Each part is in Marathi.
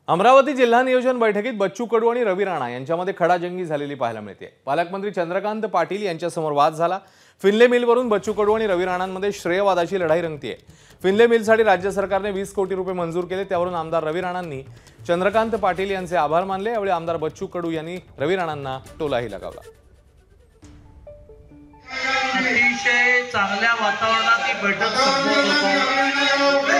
अमरावती जिल्हा नियोजन बैठकीत बच्चू कडू आणि रवी राणा यांच्यामध्ये खडाजंगी झालेली पाहायला मिळते। पालकमंत्री चंद्रकांत पाटील यांच्यासमोर वाद झाला। फिनले मिलवरून बच्चू कडू आणि रवी राणांमध्ये श्रेयवादाची लढाई रंगतीये। फिनले मिलसाठी राज्य सरकारने 20 कोटी रुपये मंजूर केले, त्यावरून आमदार रवी राणांनी चंद्रकांत पाटील यांचे आभार मानले। यावेळी आमदार बच्चू कडू यांनी रवी राणांना टोलाही लगावला। अतिशय चांगल्या वातावरणात ही बैठक संपन्न होतो।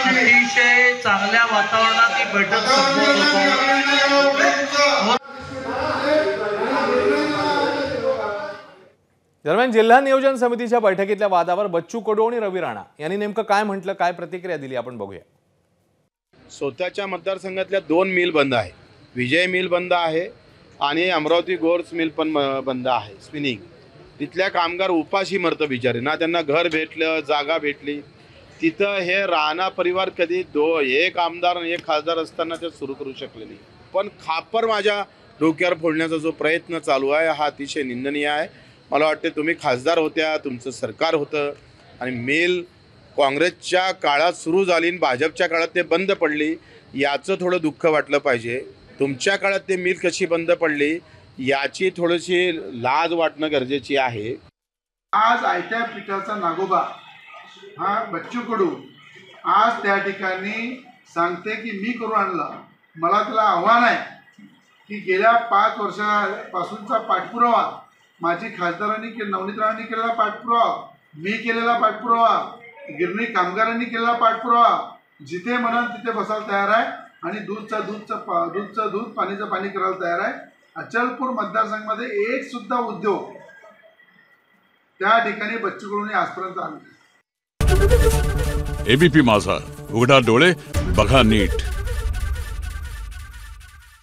अतिशय चांगल्या वातावरणात ही बैठक संपन्न होतो। दरम्यान जिल्हा नियोजन समितीच्या बैठकीतल्या वादावर बच्चू कडू आणि रवी राणा यांनी नेमकं काय म्हटलं, काय प्रतिक्रिया दिली आपण बघूया। स्वतःच्या मतदारसंघातल्या 2 मिल बंद आहे। विजय मिल बंद आहे आणि अमरावती गोर्स मिल पण बंद आहे। स्पिनिंग तिथल्या कामगार उपाशी मरतं बिचारे, ना त्यांना घर भेटलं, जागा भेटली। तिथं हे राणा परिवार कधी एक आमदार आणि एक खासदार असताना ते सुरू करू शकले नाही। पण खापर माझ्या डोक्यावर फोडण्याचा जो प्रयत्न चालू आहे हा अतिशय निंदनीय आहे। मला वाटते तुम्ही खासदार होत्या, तुमचं सरकार होतं आणि मिल काँग्रेसच्या काळात सुरू झाली आणि भाजपच्या काळात ते बंद पडली, याचं थोडं दुःख वाटलं पाहिजे। तुमच्या काळात ते मिल कशी बंद पडली याची थोडीशी लाज वाटणं गरजेची आहे। आज आयत्या पिठाचा नागोबा हा बच्चू कडू आज त्या ठिकाणी सांगते की मी करून आणला। मला त्याला आव्हान आहे की गेल्या 5 वर्षापासूनचा पाठपुरावा माझी खासदारांनी नवनीत राणांनी केलेला पाठपुरावा, मी केलेला पाठपुरावा, गिरणी कामगारांनी केलेला पाठपुरावा, जिथे म्हणाल तिथे बसायला तयार आहे आणि दूधचं दूध पाणीचं पाणी करायला तयार आहे। अचलपूर मतदारसंघामध्ये एक सुद्धा उद्योग त्या ठिकाणी बच्चू कडूंनी आजपर्यंत आणले। एबीपी माझा, उघडा डोळे बघा नीट।